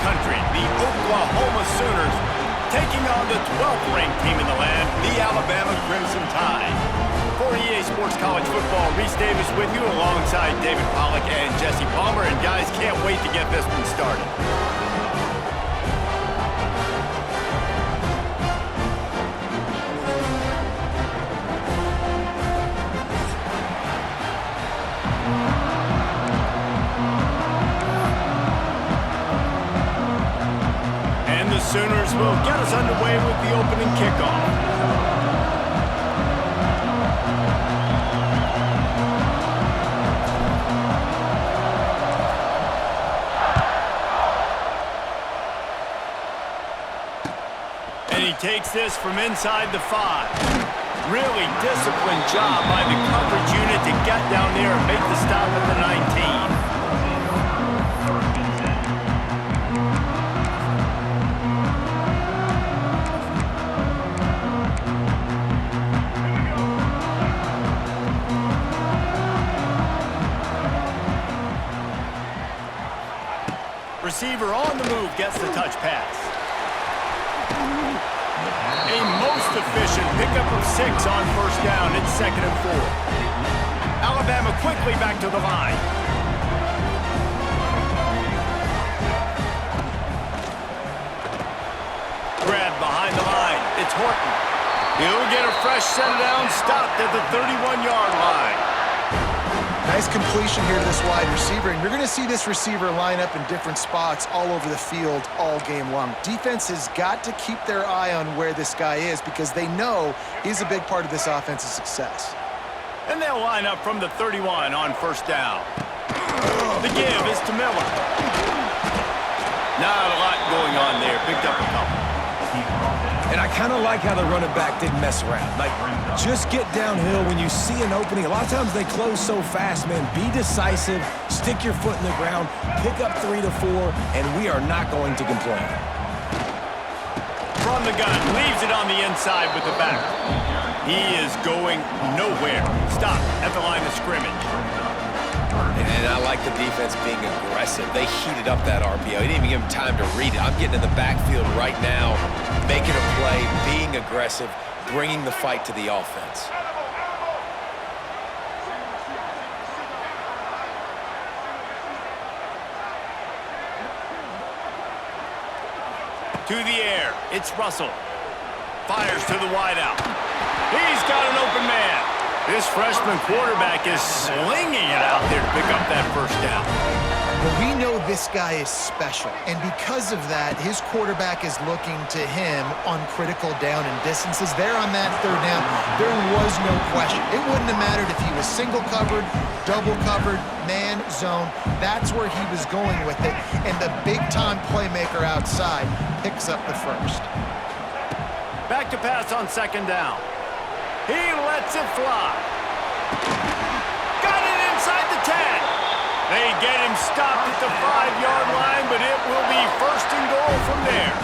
country, the Oklahoma Sooners, taking on the 12th ranked team in the land, the Alabama Crimson Tide. For EA Sports College Football, Reese Davis with you alongside David Pollack and Jesse Palmer. And guys, can't wait to get this one started. And the Sooners will get us underway with the opening kickoff. And he takes this from inside the 5. Really disciplined job by the coverage unit to get down there and make the stop at the 19. Receiver on the move gets the touch pass. A most efficient pickup of 6 on first down. It's 2nd and 4. Alabama quickly back to the line. Grab behind the line. It's Horton. He'll get a fresh set down, stopped at the 31-yard line. Nice completion here to this wide receiver, and you're going to see this receiver line up in different spots all over the field all game long. Defense has got to keep their eye on where this guy is because they know he's a big part of this offense's success. And they'll line up from the 31 on first down. The give is to Miller. Not a lot going on there. Picked up a couple. And I kind of like how the running back didn't mess around. Like, just get downhill when you see an opening. A lot of times they close so fast, man. Be decisive, stick your foot in the ground, pick up 3 to 4, and we are not going to complain. From the gun, leaves it on the inside with the back. He is going nowhere. Stop at the line of scrimmage. And I like the defense being aggressive. They heated up that RPO. He didn't even give him time to read it. I'm getting in the backfield right now, making a play, being aggressive, bringing the fight to the offense. To the air, it's Russell. Fires to the wideout. He's got an open man. This freshman quarterback is slinging it out there to pick up that first down. Well, we know this guy is special, and because of that, his quarterback is looking to him on critical down and distances. There on that third down, there was no question. It wouldn't have mattered if he was single covered, double covered, man, zone. That's where he was going with it, and the big-time playmaker outside picks up the first. Back to pass on second down. He lets it fly. Got it inside the 10. They get him stopped at the 5-yard line, but it will be 1st and goal from there.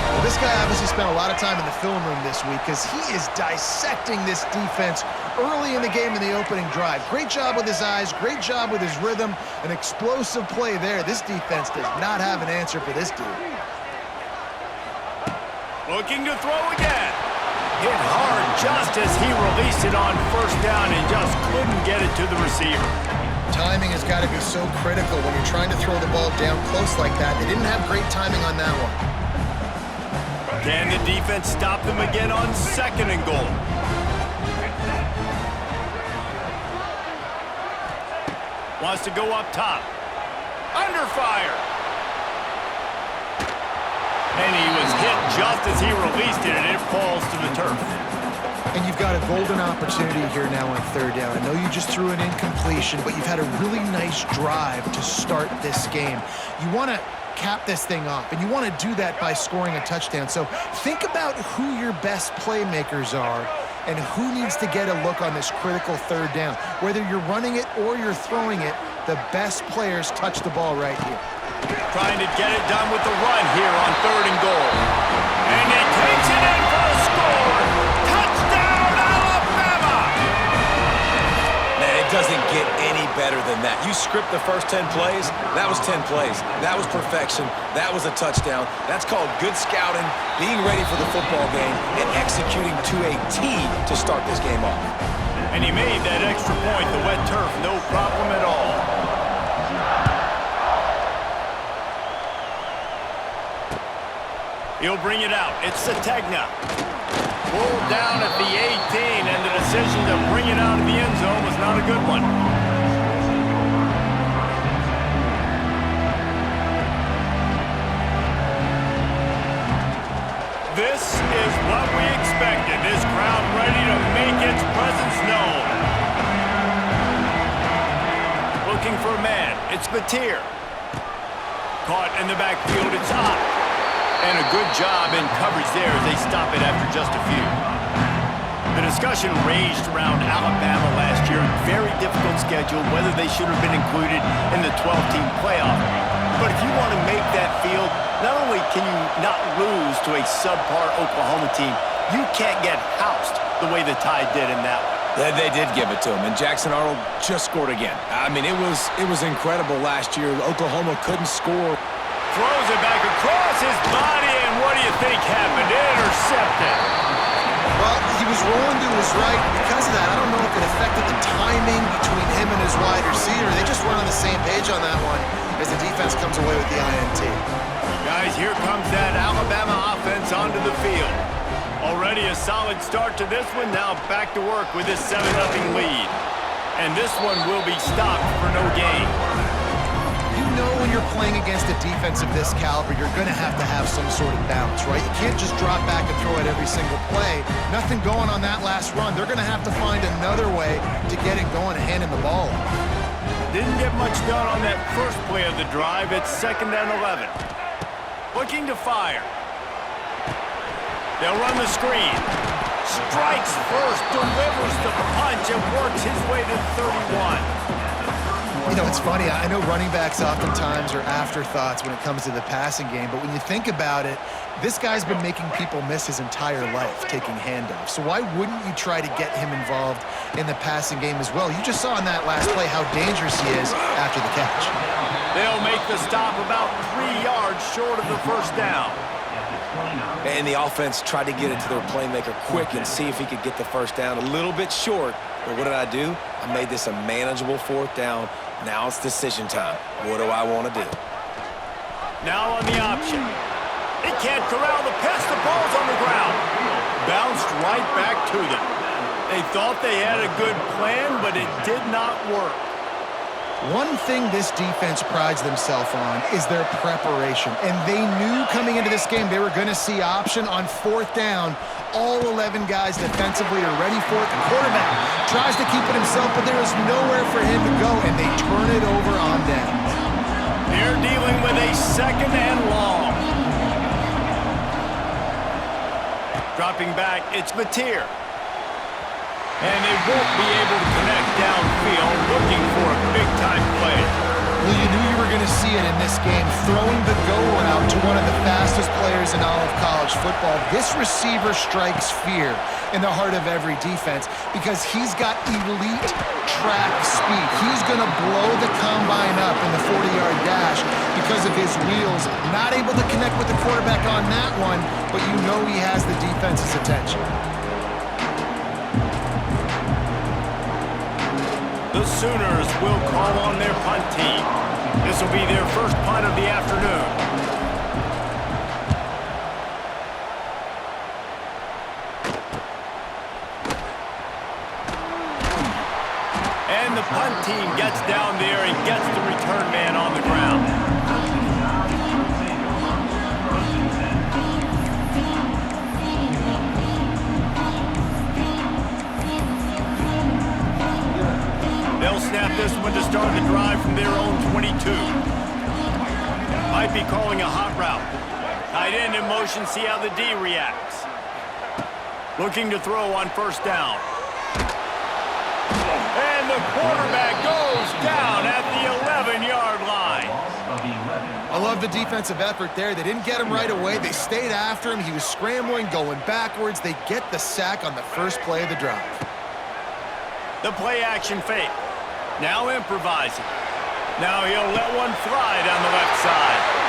Well, this guy obviously spent a lot of time in the film room this week because he is dissecting this defense early in the game in the opening drive. Great job with his eyes, great job with his rhythm, an explosive play there. This defense does not have an answer for this dude. Looking to throw again. Hit hard just as he released it on first down and just couldn't get it to the receiver. Timing has got to be so critical when you're trying to throw the ball down close like that. They didn't have great timing on that one. Can the defense stop them again on 2nd and goal? Wants to go up top. Under fire. And he was hit just as he released it, and it falls to the turf. And you've got a golden opportunity here now on third down. I know you just threw an incompletion, but you've had a really nice drive to start this game. You want to cap this thing off, and you want to do that by scoring a touchdown. So think about who your best playmakers are and who needs to get a look on this critical third down. Whether you're running it or you're throwing it, the best players touch the ball right here. Trying to get it done with the run here on 3rd and goal. And he takes it in for a score. Touchdown, Alabama! Man, doesn't get any better than that. You script the first 10 plays, that was 10 plays. That was perfection. That was a touchdown. That's called good scouting, being ready for the football game, and executing to a T to start this game off. And he made that extra point, the wet turf, no problem at all. He'll bring it out. It's Sategna. Pulled down at the 18, and the decision to bring it out of the end zone was not a good one. This is what we expected. This crowd ready to make its presence known. Looking for a man. It's Mateer. Caught in the backfield. It's Ott. And a good job in coverage there as they stop it after just a few. The discussion raged around Alabama last year. Very difficult schedule, whether they should have been included in the 12-team playoff. But if you want to make that field, not only can you not lose to a subpar Oklahoma team, you can't get housed the way the Tide did in that one. They did give it to him, and Jackson Arnold just scored again. I mean, it was incredible last year. Oklahoma couldn't score. Throws it back across his body, and what do you think happened? Intercepted. Well, he was rolling to his right. Because of that, I don't know if it affected the timing between him and his wide receiver. They just weren't on the same page on that one as the defense comes away with the INT. Guys, here comes that Alabama offense onto the field. Already a solid start to this one. Now back to work with this 7-0 lead. And this one will be stopped for no gain. You know when you're playing against a defense of this caliber, you're going to have some sort of balance, right? You can't just drop back and throw it every single play. Nothing going on that last run. They're going to have to find another way to get it going and handing the ball off. Didn't get much done on that first play of the drive. It's 2nd and 11. Looking to fire. They'll run the screen. Strikes first, delivers the punch, and works his way to 31. You know, it's funny. I know running backs oftentimes are afterthoughts when it comes to the passing game, but when you think about it, this guy's been making people miss his entire life taking handoffs. So why wouldn't you try to get him involved in the passing game as well? You just saw in that last play how dangerous he is after the catch. They'll make the stop about 3 yards short of the first down. And the offense tried to get it to their playmaker quick and see if he could get the first down a little bit short. But what did I do? I made this a manageable 4th down. Now it's decision time. What do I want to do? Now on the option. They can't corral the pass. The ball's on the ground. Bounced right back to them. They thought they had a good plan, but it did not work. One thing this defense prides themselves on is their preparation. And they knew coming into this game they were going to see option on 4th down. All 11 guys defensively are ready for it. The quarterback tries to keep it himself, but there is nowhere for him to go, and they turn it over on downs. They're dealing with a 2nd and long. Dropping back, it's Mateer. And they won't be able to connect downfield, looking for a big-time play. Well, you knew you were going to see it in this game, throwing the go route to one of the fastest players in all of college football. This receiver strikes fear in the heart of every defense because he's got elite track speed. He's going to blow the combine up in the 40-yard dash because of his wheels. Not able to connect with the quarterback on that one, but you know he has the defense's attention. The Sooners will call on their punt team. This will be their first punt of the afternoon. And the punt team gets down there and gets the return man on the ground. They'll snap this one to start the drive from their own 22. Might be calling a hot route. Tight end in motion, see how the D reacts. Looking to throw on 1st down. And the quarterback goes down at the 11-yard line. I love the defensive effort there. They didn't get him right away. They stayed after him. He was scrambling, going backwards. They get the sack on the first play of the drive. The play action fake. Now improvising. Now he'll let one fly down the left side.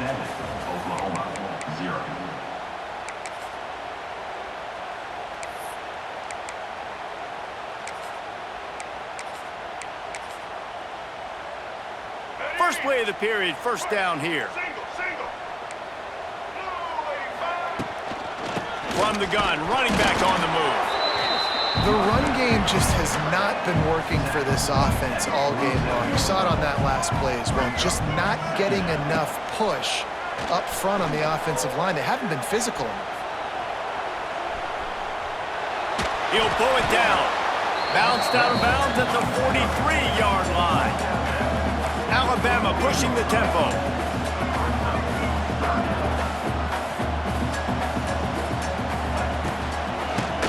Oklahoma, 0. First play of the period, first down here. From the gun, running back on the move. The run game just has not been working for this offense all game long. You saw it on that last play as well. Just not getting enough push up front on the offensive line. They haven't been physical enough. He'll pull it down. Bounced out of bounds at the 43-yard line. Alabama pushing the tempo.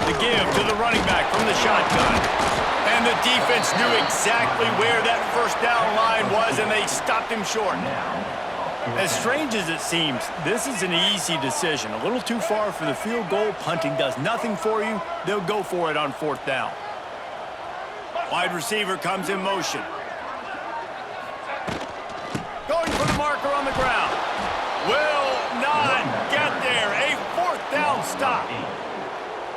The give to the running back from the shotgun. And the defense knew exactly where that first down line was, and they stopped him short. As strange as it seems, this is an easy decision. A little too far for the field goal. Punting does nothing for you. They'll go for it on fourth down. Wide receiver comes in motion. Going for the marker on the ground. Will not get there. A fourth down stop.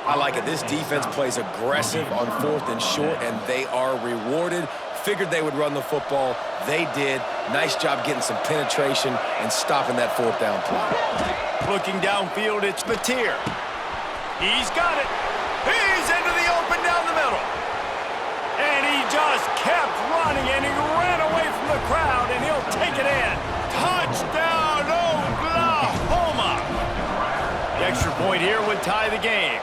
I like it. This defense plays aggressive on fourth and short, and they are rewarded. Figured they would run the football. They did. Nice job getting some penetration and stopping that fourth down play. Looking downfield, it's Mateer. He's got it. He's into the open down the middle. And he just kept running, and he ran away from the crowd, and he'll take it in. Touchdown, Oklahoma! The extra point here would tie the game.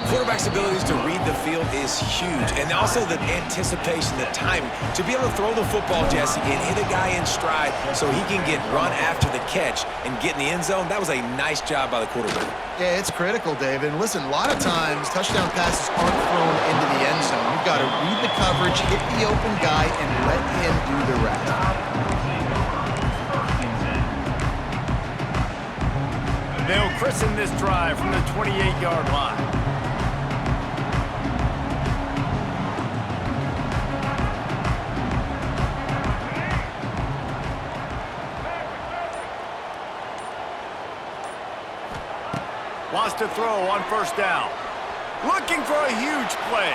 Quarterback's abilities to read the field is huge, and also the anticipation, the timing. To be able to throw the football, Jesse, and hit a guy in stride so he can get run after the catch and get in the end zone, that was a nice job by the quarterback. Yeah, it's critical, David. And listen, a lot of times touchdown passes aren't thrown into the end zone. You've got to read the coverage, hit the open guy, and let him do the rest. They'll christen this drive from the 28-yard line. Wants to throw on first down. Looking for a huge play.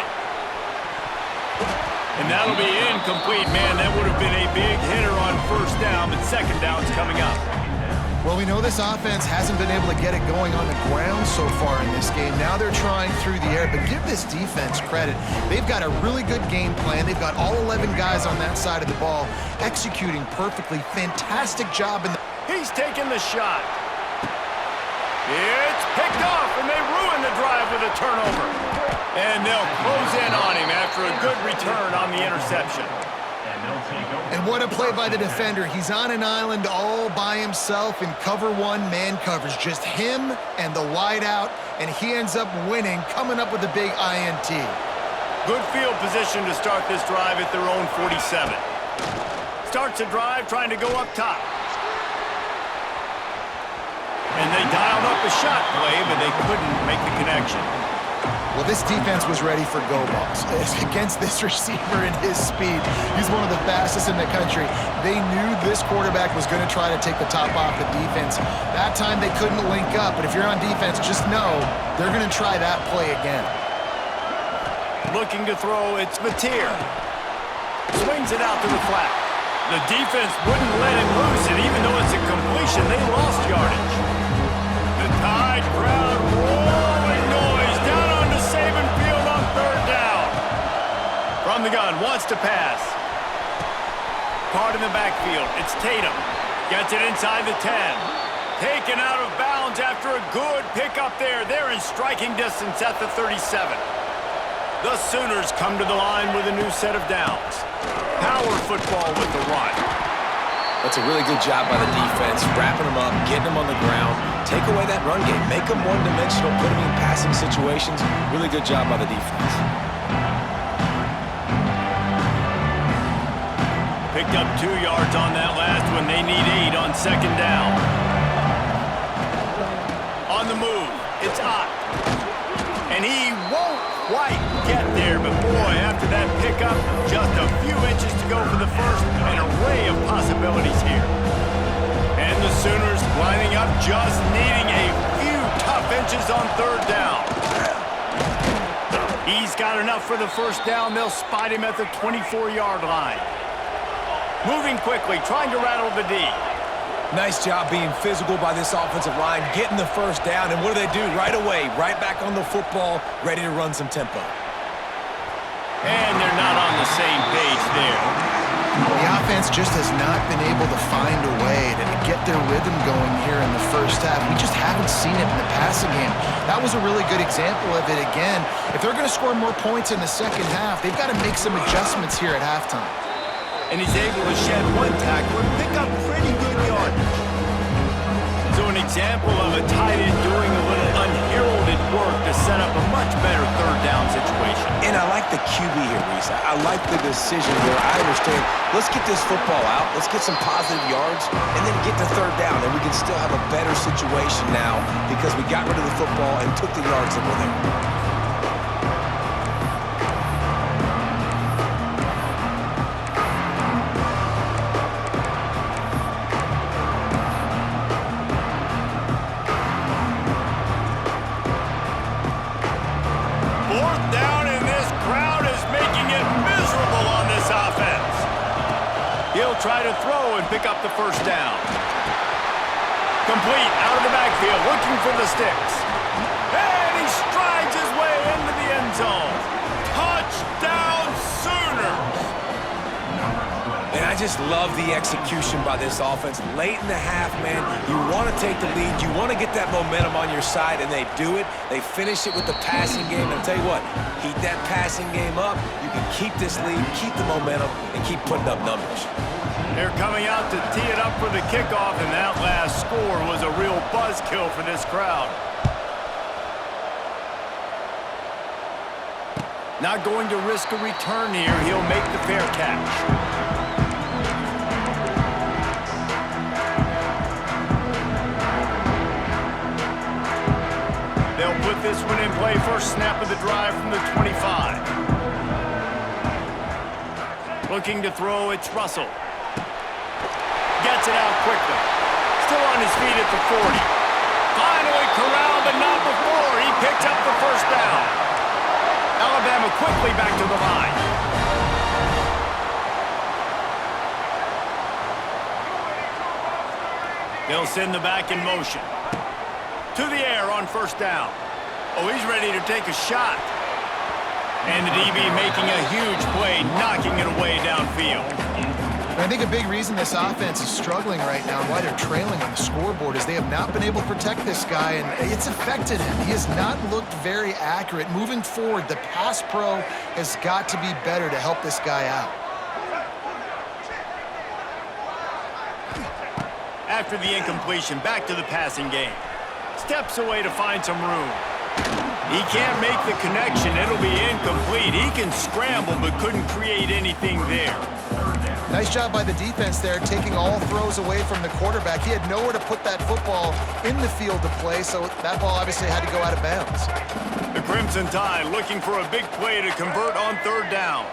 And that'll be incomplete. Man, that would have been a big hitter on first down, but second down's coming up. Well, we know this offense hasn't been able to get it going on the ground so far in this game. Now they're trying through the air, but give this defense credit. They've got a really good game plan. They've got all 11 guys on that side of the ball executing perfectly. Fantastic job. He's taking the shot. It's picked off, and they ruin the drive with a turnover. And they'll close in on him after a good return on the interception. And what a play by the defender. He's on an island all by himself in cover one man coverage. Just him and the wideout, and he ends up winning, coming up with a big INT. Good field position to start this drive at their own 47. Starts a drive trying to go up top. And they dialed up a shot play, but they couldn't make the connection. Well, this defense was ready for go balls. Against this receiver and his speed, he's one of the fastest in the country. They knew this quarterback was going to try to take the top off the defense. That time they couldn't link up, but if you're on defense, just know they're going to try that play again. Looking to throw, it's Mateer. Swings it out to the flat. The defense wouldn't let him lose it, even though it's a completion. They lost yardage. The Tide crowd roaring noise down onto Saban Field on third down. From the gun, wants to pass. caught in the backfield. It's Tatum. Gets it inside the 10. Taken out of bounds after a good pickup there. They're in striking distance at the 37. The Sooners come to the line with a new set of downs. Power football with the run. That's a really good job by the defense, wrapping them up, getting them on the ground. Take away that run game. Make them one-dimensional, put them in passing situations. Really good job by the defense. Picked up 2 yards on that last one. They need 8 on second down. On the move, it's Ott. And he won't quite get there, but boy, after that pickup, just a few inches to go for the first. An array of possibilities here. And the Sooners lining up, just needing a few tough inches on third down. He's got enough for the first down. They'll spot him at the 24-yard line. Moving quickly, trying to rattle the D. Nice job being physical by this offensive line, getting the first down, and what do? Right away, right back on the football, ready to run some tempo. And they're not on the same page there. The offense just has not been able to find a way to get their rhythm going here in the first half. We just haven't seen it in the passing game. That was a really good example of it again. If they're going to score more points in the second half, they've got to make some adjustments here at halftime. And he's able to shed one tackle and pick up pretty good yardage. So an example of a tight end doing a little unheralded work to set up a much better third down situation. And I like the QB here, Reese. I like the decision where I understand, let's get this football out, let's get some positive yards, and then get to third down, and we can still have a better situation now because we got rid of the football and took the yards that were there. Try to throw and pick up the first down. Complete out of the backfield, looking for the sticks. And he strides his way into the end zone. Touchdown, Sooners! And I just love the execution by this offense. Late in the half, man, you want to take the lead. You want to get that momentum on your side, and they do it. They finish it with the passing game. And I'll tell you what, heat that passing game up. You can keep this lead, keep the momentum, and keep putting up numbers. They're coming out to tee it up for the kickoff, and that last score was a real buzzkill for this crowd. Not going to risk a return here. He'll make the fair catch. They'll put this one in play. First snap of the drive from the 25. Looking to throw, it's Russell. Gets it out quickly. Still on his feet at the 40. Finally corralled, but not before. He picks up the first down. Alabama quickly back to the line. They'll send the back in motion. To the air on first down. Oh, he's ready to take a shot. And the DB making a huge play, knocking it away downfield. I think a big reason this offense is struggling right now and why they're trailing on the scoreboard is they have not been able to protect this guy, and it's affected him. He has not looked very accurate. Moving forward, the pass pro has got to be better to help this guy out. After the incompletion, back to the passing game. Steps away to find some room. He can't make the connection. It'll be incomplete. He can scramble, but couldn't create anything there. Nice job by the defense there, taking all throws away from the quarterback. He had nowhere to put that football in the field to play, so that ball obviously had to go out of bounds. The Crimson Tide looking for a big play to convert on third down.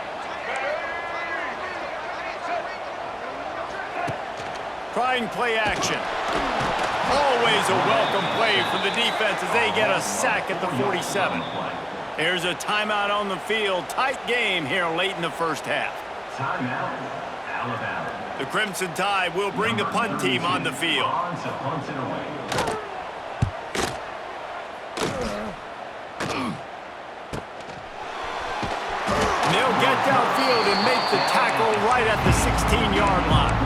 Trying play action. Always a welcome play for the defense as they get a sack at the 47. There's a timeout on the field. Tight game here late in the first half. Timeout, Alabama. The Crimson Tide will bring the punt team on the field. On to punt it away. They'll get downfield and make the tackle right at the 16-yard line.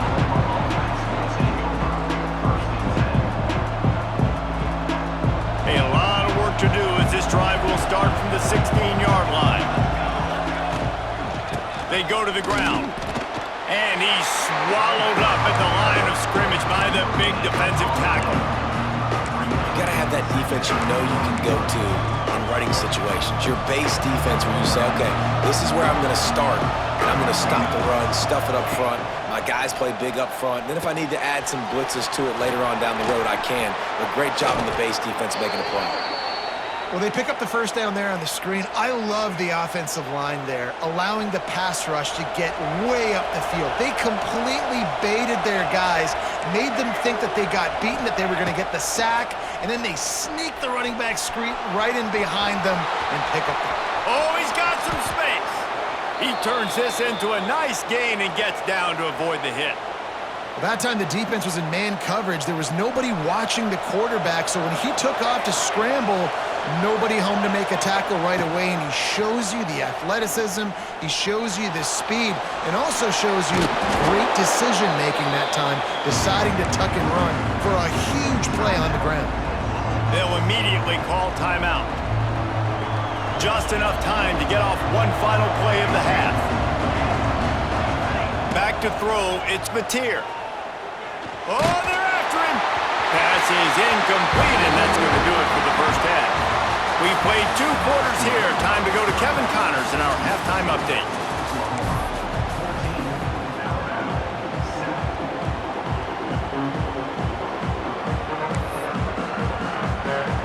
A lot of work to do as this drive will start from the 16-yard line. They go to the ground. And he's swallowed up at the line of scrimmage by the big defensive tackle. You got to have that defense you know you can go to in running situations. Your base defense where you say, okay, this is where I'm going to start, and I'm going to stop the run, stuff it up front. My guys play big up front. And then if I need to add some blitzes to it later on down the road, I can. But great job in the base defense making a play. Well, they pick up the first down there on the screen. I love the offensive line there, allowing the pass rush to get way up the field. They completely baited their guys, made them think that they got beaten, that they were going to get the sack, and then they sneak the running back screen right in behind them and pick up the... Oh, he's got some space. He turns this into a nice gain and gets down to avoid the hit. Well, that time the defense was in man coverage. There was nobody watching the quarterback, so when he took off to scramble, nobody home to make a tackle right away, and he shows you the athleticism, he shows you the speed, and also shows you great decision-making that time, deciding to tuck and run for a huge play on the ground. They'll immediately call timeout. Just enough time to get off one final play of the half. Back to throw, it's Mateer. Oh, they're after him! Pass is incomplete, and that's going to do it for the first half. We've played 2 quarters here. Time to go to Kevin Connors in our halftime update.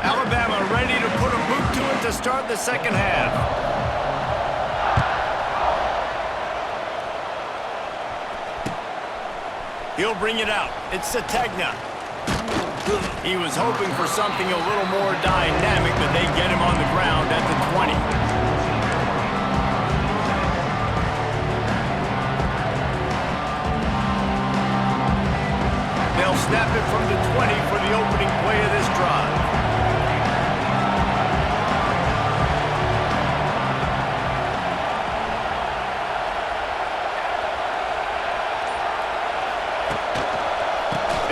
Alabama ready to put a boot to it to start the second half. He'll bring it out. It's Sategna. He was hoping for something a little more dynamic, but they get him on the ground at the 20. They'll snap it from the 20 for the opening play of this drive.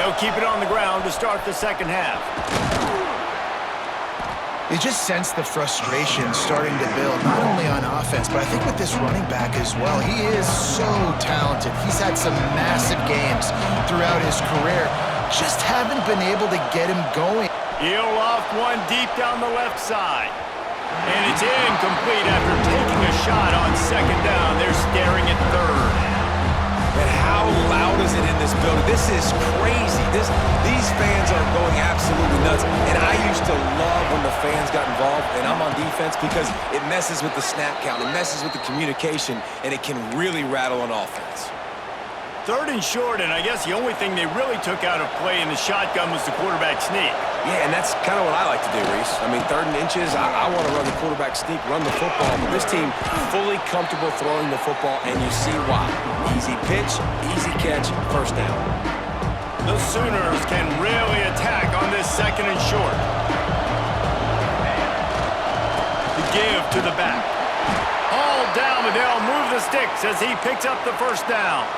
They'll keep it on the ground to start the second half. You just sense the frustration starting to build, not only on offense, but I think with this running back as well. He is so talented. He's had some massive games throughout his career. Just haven't been able to get him going. He'll loft one deep down the left side. And it's incomplete after taking a shot on second down. They're staring at third. And how loud is it in this building? This is crazy. These fans are going absolutely nuts. And I used to love when the fans got involved, and I'm on defense, because it messes with the snap count, it messes with the communication, and it can really rattle an offense. Third and short, and I guess the only thing they really took out of play in the shotgun was the quarterback sneak. Yeah, and that's kind of what I like to do, Reese. I mean, 3rd and inches, I want to run the quarterback sneak, run the football. But this team fully comfortable throwing the football, and you see why. Easy pitch, easy catch, first down. The Sooners can really attack on this 2nd and short. The give to the back. All down, but they'll move the sticks as he picks up the first down.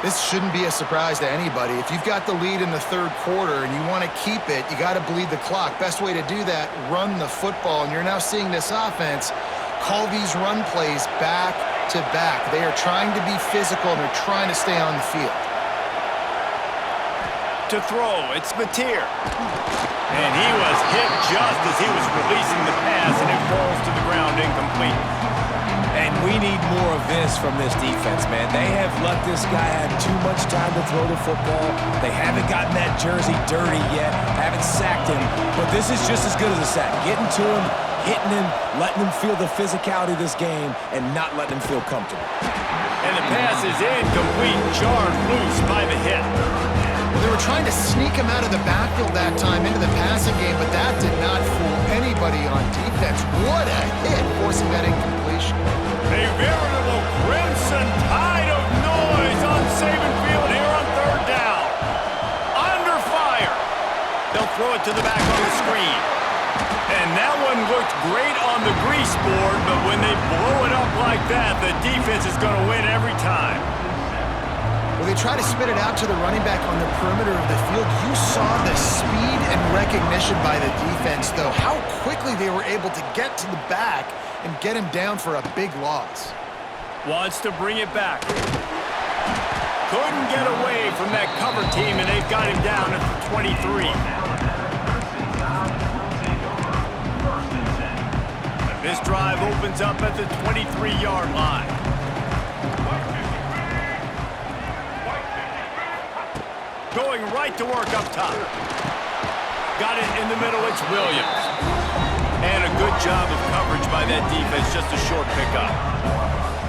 This shouldn't be a surprise to anybody. If you've got the lead in the 3rd quarter and you want to keep it, you got to bleed the clock. Best way to do that, run the football. And you're now seeing this offense call these run plays back to back. They are trying to be physical, and they're trying to stay on the field. To throw, it's Mateer. And he was hit just as he was releasing the pass, and it falls to the ground incomplete. And we need more of this from this defense, man. They have let this guy have too much time to throw the football. They haven't gotten that jersey dirty yet, haven't sacked him. But this is just as good as a sack. Getting to him, hitting him, letting him feel the physicality of this game, and not letting him feel comfortable. And the pass is incomplete, jarred loose by the hit. Well, they were trying to sneak him out of the backfield that time into the passing game, but that did not fool anybody on defense. What a hit, forcing that incompletion. A veritable crimson tide of noise on Saban Field here on 3rd down. Under fire. They'll throw it to the back on the screen. And that one looks looked great on the grease board, but when they blow it up like that, the defense is going to win every time. Well, they try to spit it out to the running back on the perimeter of the field. You saw the speed and recognition by the defense, though. How quickly they were able to get to the back and get him down for a big loss. Wants to bring it back. Couldn't get away from that cover team, and they've got him down at the 23. This drive opens up at the 23-yard line. Going right to work up top. Got it in the middle, it's Williams. And a good job of coverage by that defense, just a short pickup.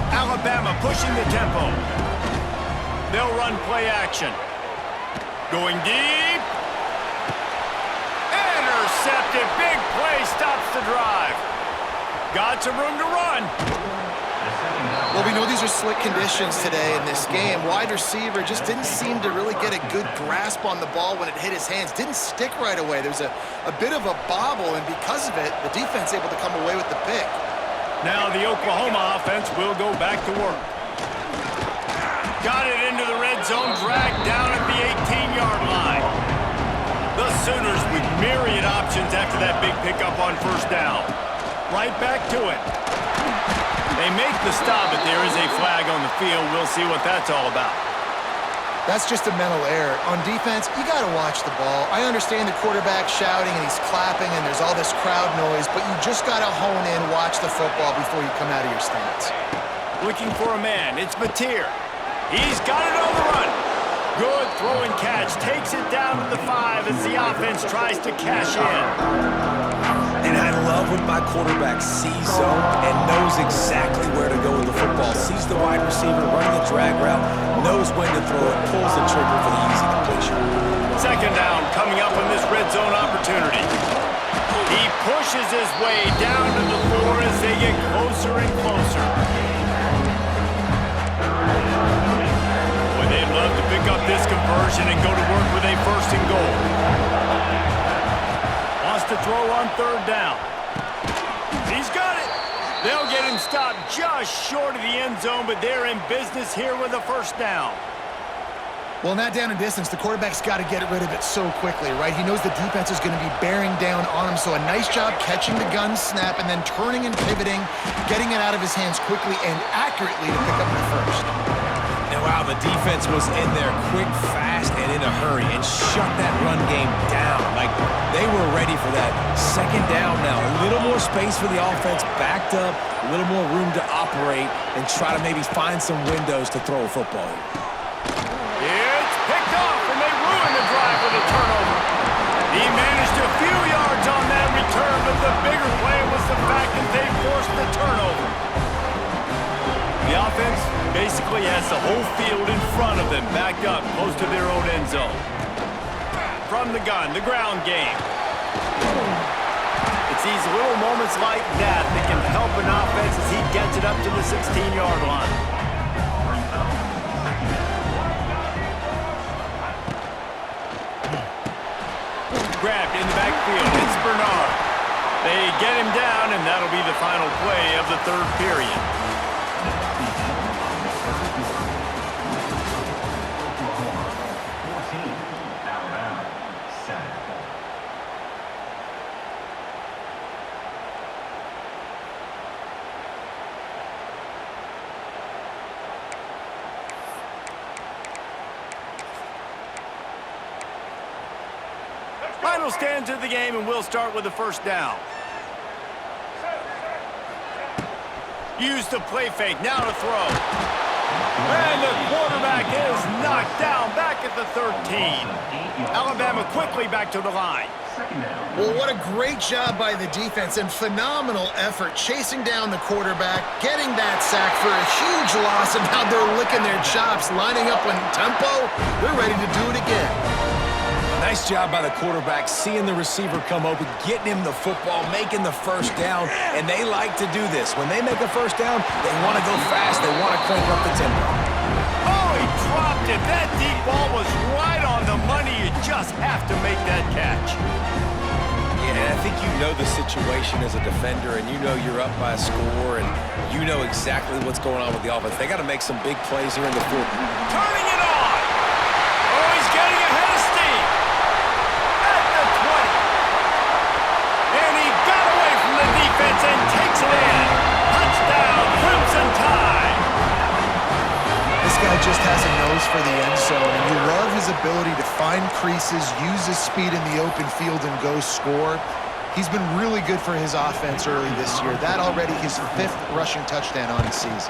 Alabama pushing the tempo. They'll run play action. Going deep. Intercepted. Big play stops the drive. Got some room to run. Well, we know these are slick conditions today in this game. Wide receiver just didn't seem to really get a good grasp on the ball when it hit his hands. Didn't stick right away. There's a bit of a bobble, and because of it, the defense able to come away with the pick. Now the Oklahoma offense will go back to work. Got it into the red zone, dragged down at the 18-yard line. The Sooners with myriad options after that big pickup on first down. Right back to it. They make the stop, but there is a flag on the field. We'll see what that's all about. That's just a mental error. On defense, you got to watch the ball. I understand the quarterback shouting and he's clapping and there's all this crowd noise, but you just got to hone in, watch the football before you come out of your stance. Looking for a man. It's Mateer. He's got it on the run. Good throwing catch. Takes it down to the 5 as the offense tries to cash in. And I love when my quarterback sees zone and knows exactly where to go with the football. Sees the wide receiver running the drag route, knows when to throw it, pulls the trigger for the easy completion. Second down coming up on this red zone opportunity. He pushes his way down to the 4 as they get closer and closer. Boy, they'd love to pick up this conversion and go to work with a first and goal. To throw on third down. He's got it. They'll get him stopped just short of the end zone, but they're in business here with a first down. Well, in that down and distance, the quarterback's got to get rid of it so quickly, right? He knows the defense is going to be bearing down on him, so a nice job catching the gun snap and then turning and pivoting, getting it out of his hands quickly and accurately to pick up the first. And wow, the defense was in there quick, fast, and in a hurry and shut that run game down. Like, they were ready for that second down now. A little more space for the offense, backed up, a little more room to operate and try to maybe find some windows to throw a football here. It's picked off, and they ruined the drive with a turnover. He managed a few yards on that return, but the bigger play was the fact that they forced the turnover. The offense basically has the whole field in front of them, backed up close to their own end zone. From the gun, the ground game. It's these little moments like that that can help an offense as he gets it up to the 16-yard line. Grabbed in the backfield. It's Bernard. They get him down, and that'll be the final play of the third period. Final stands of the game, and we'll start with the first down. Use the play fake, now to throw. And the quarterback is knocked down back at the 13. Alabama quickly back to the line. Well, what a great job by the defense and phenomenal effort chasing down the quarterback, getting that sack for a huge loss, and now they're licking their chops, lining up on tempo. They're ready to do it again. Nice job by the quarterback, seeing the receiver come open, getting him the football, making the first down, and they like to do this. When they make a first down, they want to go fast, they want to crank up the tempo. Oh, he dropped it. That deep ball was right on the money. You just have to make that catch. Yeah, I think you know the situation as a defender, and you know you're up by a score, and you know exactly what's going on with the offense. They got to make some big plays here in the fourth. Turning it on. Oh, he's getting ahead of steam. At the 20. And he got away from the defense and takes it in. Touchdown, Crimson Tide. This guy just has a nose for the end zone, and you love his ability to find creases, use his speed in the open field, and go score. He's been really good for his offense early this year. That already his 5th rushing touchdown on the season.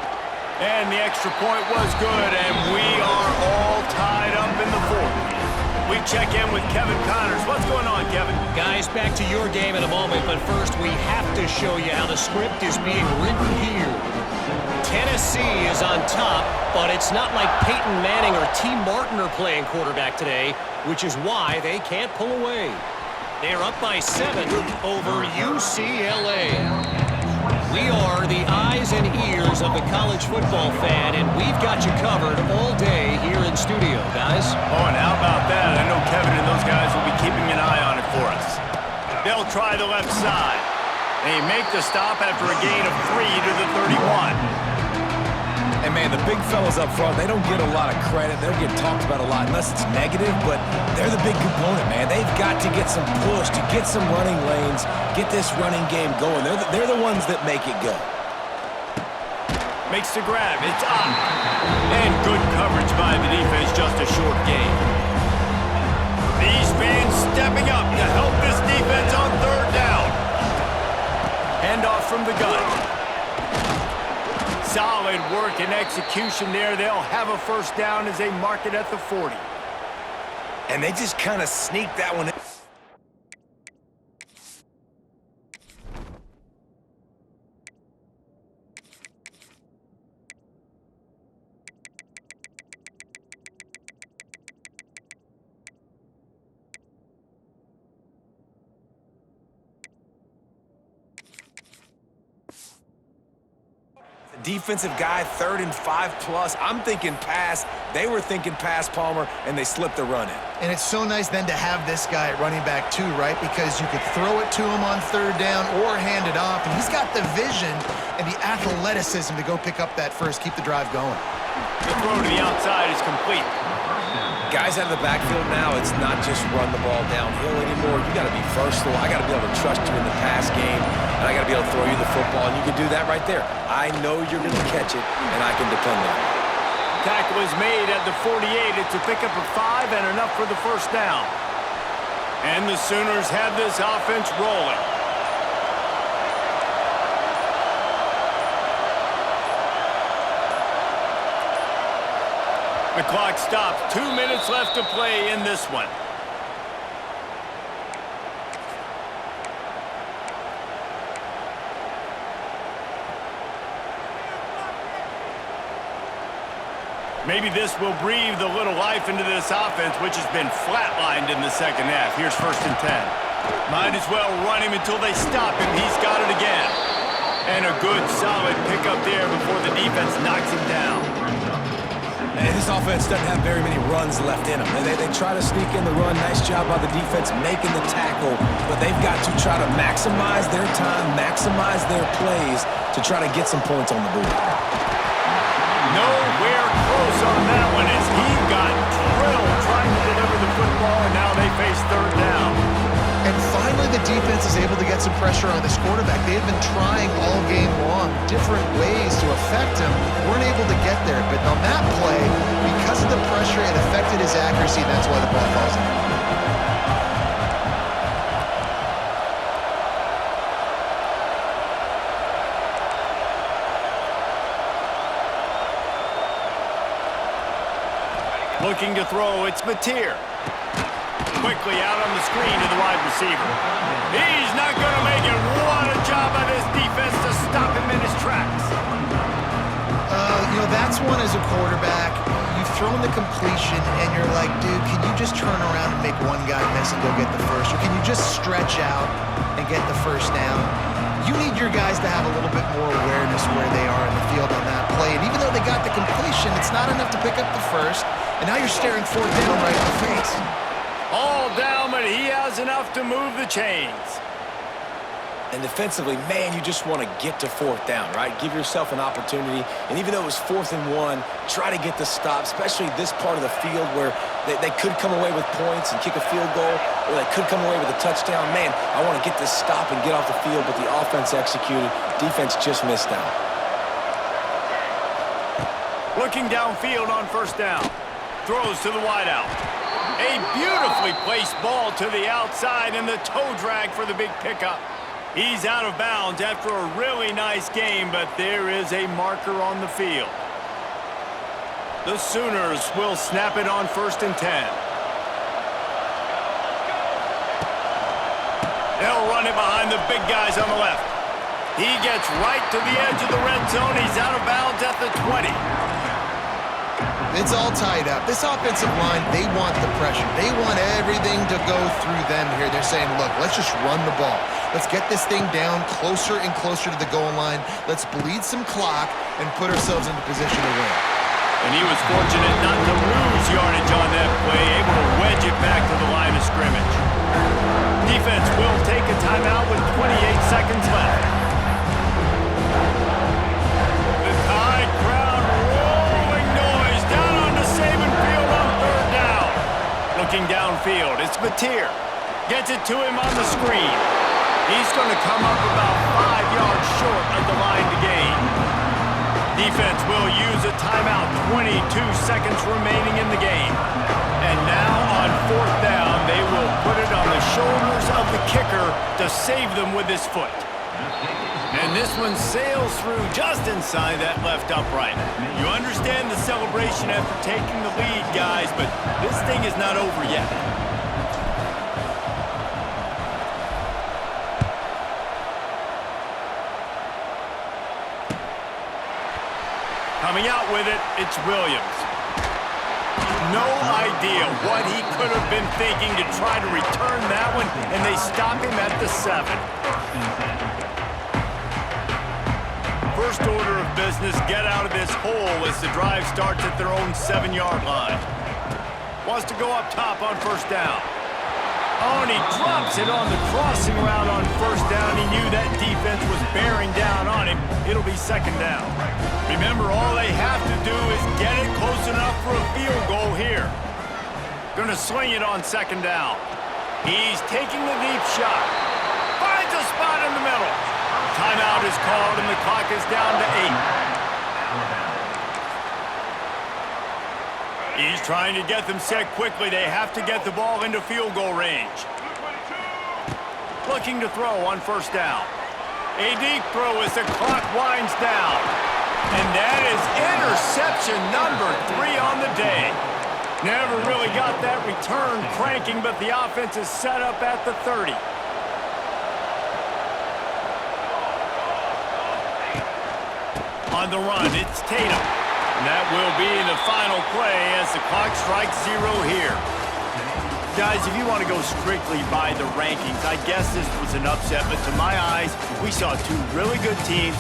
And the extra point was good, and we are all tied up in the 4th. We check in with Kevin Connors. What's going on, Kevin? Guys, back to your game in a moment, but first we have to show you how the script is being written here. Tennessee is on top, but it's not like Peyton Manning or T. Martin are playing quarterback today, which is why they can't pull away. They're up by 7 over UCLA. We are the eyes and ears of the college football fan, and we've got you covered all day here in studio, guys. Oh, and how about that? I know Kevin and those guys will be keeping an eye on it for us. They'll try the left side. They make the stop after a gain of 3 to the 31. And, man, the big fellas up front, they don't get a lot of credit. They don't get talked about a lot unless it's negative, but they're the big component, man. They've got to get some push, to get some running lanes, get this running game going. They're the ones that make it go. Makes the grab. It's up. And good coverage by the defense, just a short gain. These fans stepping up to help this defense on 3rd down. Handoff from the gun. Solid work and execution there. They'll have a 1st down as they mark it at the 40. And they just kind of sneak that one in. Defensive guy, 3rd and 5+. I'm thinking pass. They were thinking pass, Palmer, and they slipped the run in. And it's so nice then to have this guy at running back too, right? Because you could throw it to him on 3rd down or hand it off, and he's got the vision and the athleticism to go pick up that first, keep the drive going. The throw to the outside is complete. Guys out of the backfield now, it's not just run the ball downhill anymore. You got to be versatile. I got to be able to trust you in the pass game, and I got to be able to throw you the football, and you can do that right there. I know you're going to catch it, and I can depend on it. Tackle is made at the 48. It's a pickup of 5 and enough for the 1st down. And the Sooners have this offense rolling. The clock stops. 2 minutes left to play in this one. Maybe this will breathe a little life into this offense, which has been flatlined in the 2nd half. Here's 1st and 10. Might as well run him until they stop him. He's got it again. And a good, solid pickup there before the defense knocks him down. And this offense doesn't have very many runs left in them. They try to sneak in the run. Nice job by the defense making the tackle. But they've got to try to maximize their time, maximize their plays to try to get some points on the board. Nowhere close on that one as he got drilled trying to deliver the football, and now they face 3rd down. And finally, the defense is able to get some pressure on this quarterback. They had been trying all game long, different ways to affect him. Weren't able to get there. But on that play, because of the pressure, it affected his accuracy, and that's why the ball falls in. Looking to throw, it's Mateer. Quickly out on the screen to the wide receiver. He's not going to make it. What a job by this defense to stop him in his tracks. You know, that's one as a quarterback. You've thrown the completion, and you're like, dude, can you just turn around and make one guy miss and go get the first? Or can you just stretch out and get the 1st down? You need your guys to have a little bit more awareness where they are in the field on that play. And even though they got the completion, it's not enough to pick up the 1st. And now you're staring 4th down right in the face. All down, but he has enough to move the chains. And defensively, man, you just want to get to fourth down, right? Give yourself an opportunity. And even though it was 4th and 1, try to get the stop, especially this part of the field where they could come away with points and kick a field goal, or they could come away with a touchdown. Man, I want to get this stop and get off the field, but the offense executed. Defense just missed out. Looking downfield on first down. Throws to the wideout. A beautifully placed ball to the outside, and the toe drag for the big pickup. He's out of bounds after a really nice game, but there is a marker on the field. The Sooners will snap it on 1st and 10. They'll run it behind the big guys on the left. He gets right to the edge of the red zone. He's out of bounds at the 20. It's all tied up. This offensive line, they want the pressure. They want everything to go through them here. They're saying, look, let's just run the ball. Let's get this thing down closer and closer to the goal line. Let's bleed some clock and put ourselves into position to win. And he was fortunate not to lose yardage on that play, able to wedge it back to the line of scrimmage. Defense will take a timeout with 28 seconds left. The Tide crowd rolling noise down on the Saban field on 3rd down. Looking downfield, it's Mateer. Gets it to him on the screen. He's going to come up about 5 yards short of the line to gain. Defense will use a timeout, 22 seconds remaining in the game. And now on 4th down, they will put it on the shoulders of the kicker to save them with his foot. And this one sails through just inside that left upright. You understand the celebration after taking the lead, guys, but this thing is not over yet. Coming out with it, it's Williams. No idea what he could have been thinking to try to return that one, and they stop him at the 7. First order of business, get out of this hole as the drive starts at their own 7-yard line. Wants to go up top on 1st down. Oh, and he drops it on the crossing route on 1st down. He knew that defense was bearing down on him. It'll be 2nd down. Remember, all they have to do is get it close enough for a field goal here. Gonna sling it on 2nd down. He's taking the deep shot. Finds a spot in the middle. Timeout is called, and the clock is down to 8. He's trying to get them set quickly. They have to get the ball into field goal range. Looking to throw on 1st down. A deep throw as the clock winds down. And that is interception number 3 on the day. Never really got that return cranking, but the offense is set up at the 30. On the run, it's Tatum. And that will be the final play as the clock strikes 0 here. Guys, if you want to go strictly by the rankings, I guess this was an upset, but to my eyes, we saw 2 really good teams.